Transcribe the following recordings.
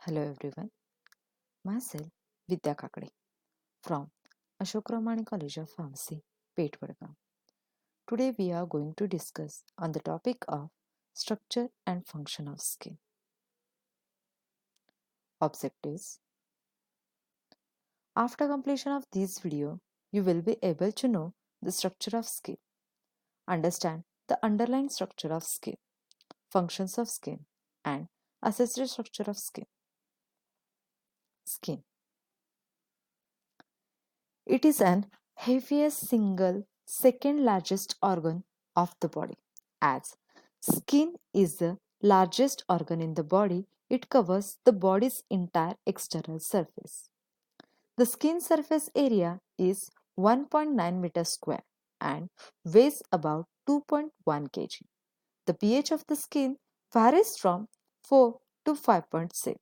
Hello everyone, myself Vidya Kakade from Ashok Ramani College of Pharmacy, Pet Vadgaon. Today we are going to discuss on the topic of structure and function of skin. Objectives. After completion of this video, you will be able to know the structure of skin, understand the underlying structure of skin, functions of skin, and accessory structure of skin. Skin. It is an heaviest single second largest organ of the body. As skin is the largest organ in the body, it covers the body's entire external surface. The skin surface area is 1.9 meters square and weighs about 2.1 kg. The pH of the skin varies from 4 to 5.6.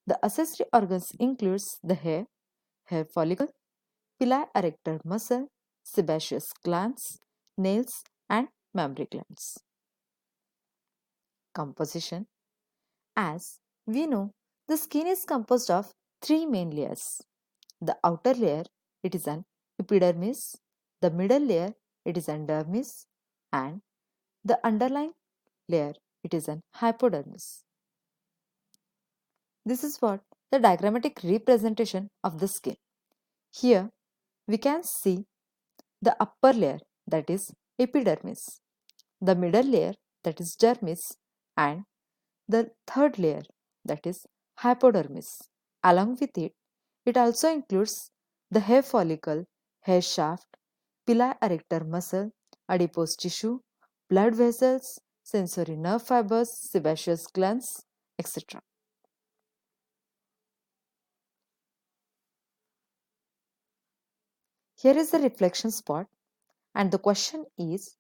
The accessory organs includes the hair follicle, pili erector muscle, sebaceous glands, nails, and mammary glands. Composition. As we know, the skin is composed of three main layers. The outer layer, it is an epidermis, the middle layer, it is an dermis, and the underlying layer, it is an hypodermis. This is what the diagrammatic representation of the skin. Here, we can see the upper layer, that is epidermis, the middle layer, that is dermis, and the third layer, that is hypodermis. Along with it, it also includes the hair follicle, hair shaft, pili erector muscle, adipose tissue, blood vessels, sensory nerve fibers, sebaceous glands, etc. Here is the reflection spot, and the question is,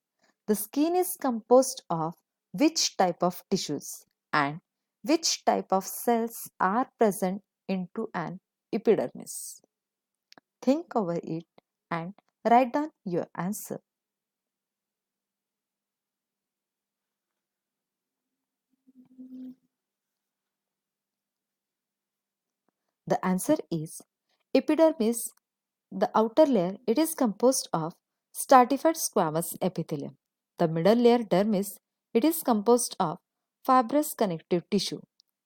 the skin is composed of which type of tissues and which type of cells are present into an epidermis? Think over it and write down your answer. The answer is epidermis, the outer layer, it is composed of stratified squamous epithelium. The middle layer, dermis, it is composed of fibrous connective tissue,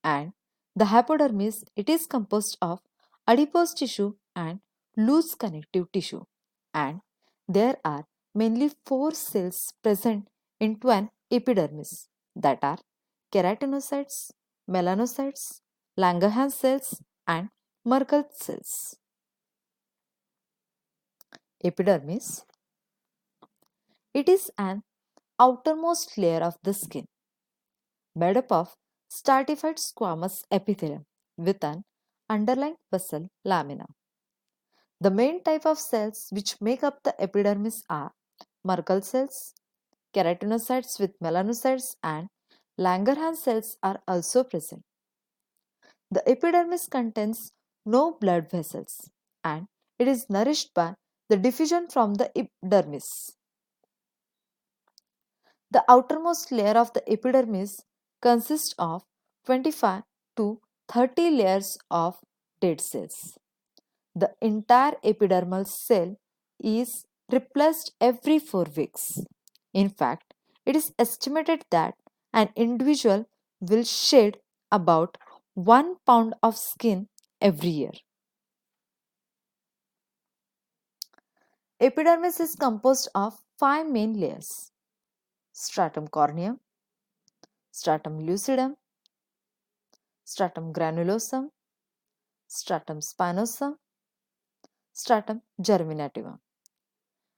and the hypodermis, it is composed of adipose tissue and loose connective tissue. And there are mainly four cells present into an epidermis, that are keratinocytes, melanocytes, Langerhans cells, and Merkel cells. Epidermis. It is an outermost layer of the skin made up of stratified squamous epithelium with an underlying basal lamina. The main type of cells which make up the epidermis are Merkel cells, keratinocytes with melanocytes, and Langerhans cells are also present. The epidermis contains no blood vessels and it is nourished by the diffusion from the epidermis. The outermost layer of the epidermis consists of 25 to 30 layers of dead cells. The entire epidermal cell is replaced every 4 weeks. In fact, it is estimated that an individual will shed about 1 pound of skin every year. Epidermis is composed of 5 main layers: stratum corneum, stratum lucidum, stratum granulosum, stratum spinosum, stratum germinativum.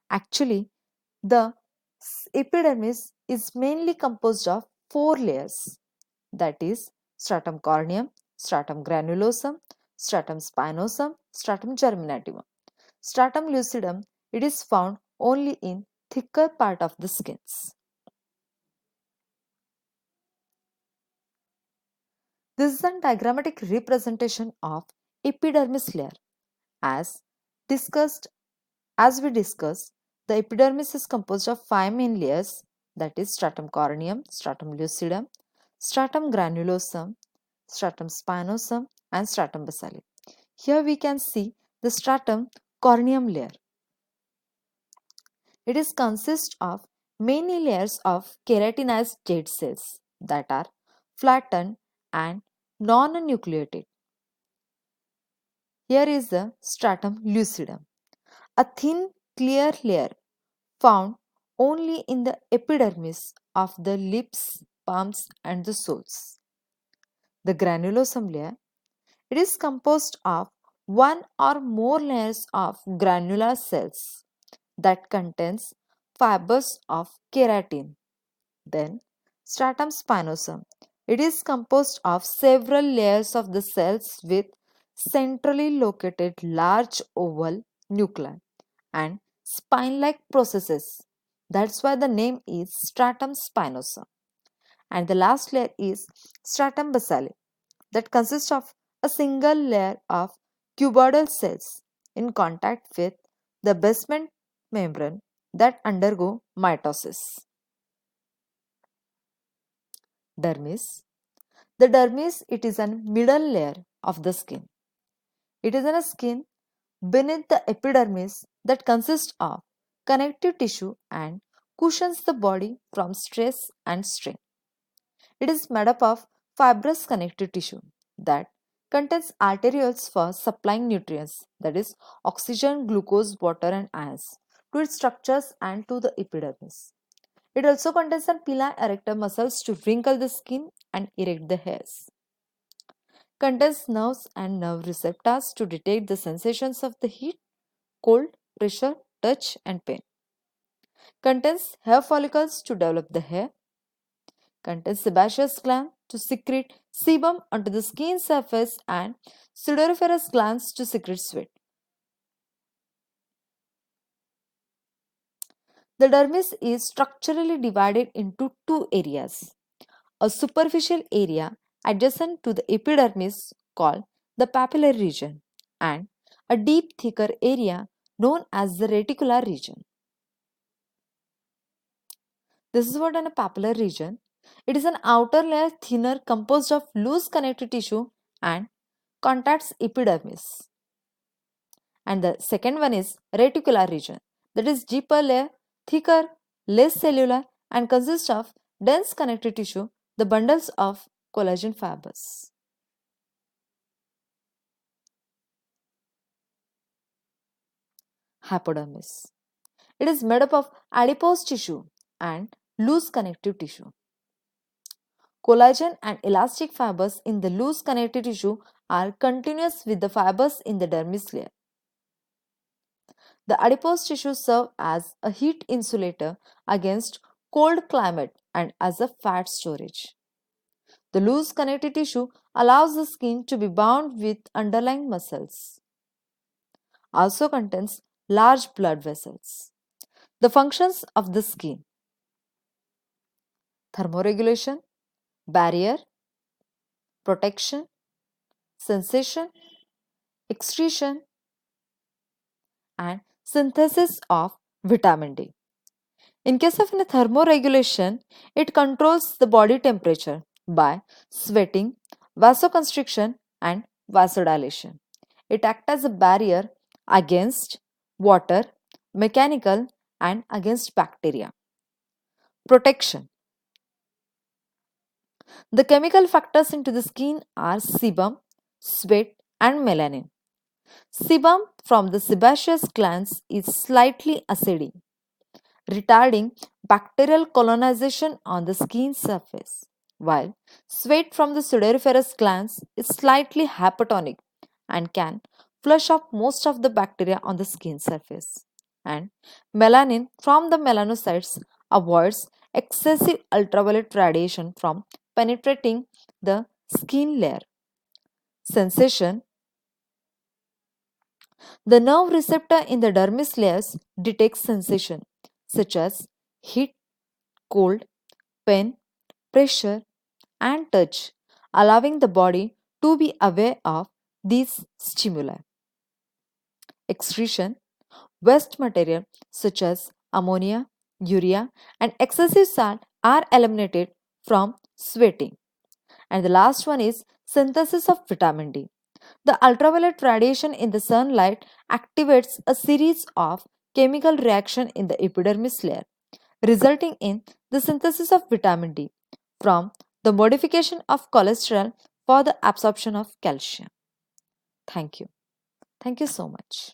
Actually, the epidermis is mainly composed of 4 layers, that is stratum corneum, stratum granulosum, stratum spinosum, stratum germinativum. Stratum lucidum, it is found only in thicker part of the skins. This is a diagrammatic representation of epidermis layer. As we discussed, the epidermis is composed of 5 main layers, that is stratum corneum, stratum lucidum, stratum granulosum, stratum spinosum, and stratum basale. Here we can see the stratum corneum layer. It is consists of many layers of keratinized dead cells that are flattened and non-nucleated. Here is the stratum lucidum, a thin clear layer found only in the epidermis of the lips, palms and the soles. The granulosum layer, it is composed of one or more layers of granular cells that contains fibers of keratin. Then stratum spinosum, it is composed of several layers of the cells with centrally located large oval nuclei and spine-like processes. That's why the name is stratum spinosum. And the last layer is stratum basale, that consists of a single layer of cuboidal cells in contact with the basement membrane that undergo mitosis. Dermis. The dermis, it is a middle layer of the skin. It is in a skin beneath the epidermis that consists of connective tissue and cushions the body from stress and strain. It is made up of fibrous connective tissue that contains arterioles for supplying nutrients, that is oxygen, glucose, water and ions, to its structures and to the epidermis. It also contains some pili erector muscles to wrinkle the skin and erect the hairs. Contains nerves and nerve receptors to detect the sensations of the heat, cold, pressure, touch and pain. Contains hair follicles to develop the hair. Contains sebaceous gland to secrete sebum onto the skin surface and sudoriferous glands to secrete sweat. The dermis is structurally divided into two areas. A superficial area adjacent to the epidermis called the papillary region and a deep thicker area known as the reticular region. This is what in a papillary region. It is an outer layer thinner composed of loose connective tissue and contacts epidermis. And the second one is reticular region, that is deeper layer, thicker, less cellular and consists of dense connective tissue, the bundles of collagen fibers. Hypodermis. It is made up of adipose tissue and loose connective tissue. Collagen and elastic fibers in the loose connective tissue are continuous with the fibers in the dermis layer. The adipose tissue serve as a heat insulator against cold climate and as a fat storage. The loose connective tissue allows the skin to be bound with underlying muscles. Also contains large blood vessels. The functions of the skin: thermoregulation, barrier, protection, sensation, excretion, and synthesis of vitamin D. In case of thermoregulation, it controls the body temperature by sweating, vasoconstriction, and vasodilation. It acts as a barrier against water, mechanical, and against bacteria. Protection. The chemical factors into the skin are sebum, sweat, and melanin. Sebum from the sebaceous glands is slightly acidic, retarding bacterial colonization on the skin surface, while sweat from the sudoriferous glands is slightly hypotonic and can flush out most of the bacteria on the skin surface. And melanin from the melanocytes avoids excessive ultraviolet radiation from penetrating the skin layer. Sensation. The nerve receptor in the dermis layers detects sensation such as heat, cold, pain, pressure, and touch, allowing the body to be aware of these stimuli. Excretion. Waste material such as ammonia, urea, and excessive salt are eliminated from sweating. And the last one is Synthesis of vitamin D. The ultraviolet radiation in the sunlight activates a series of chemical reactions in the epidermis layer, resulting in the synthesis of vitamin D from the modification of cholesterol for the absorption of calcium. Thank you. Thank you so much.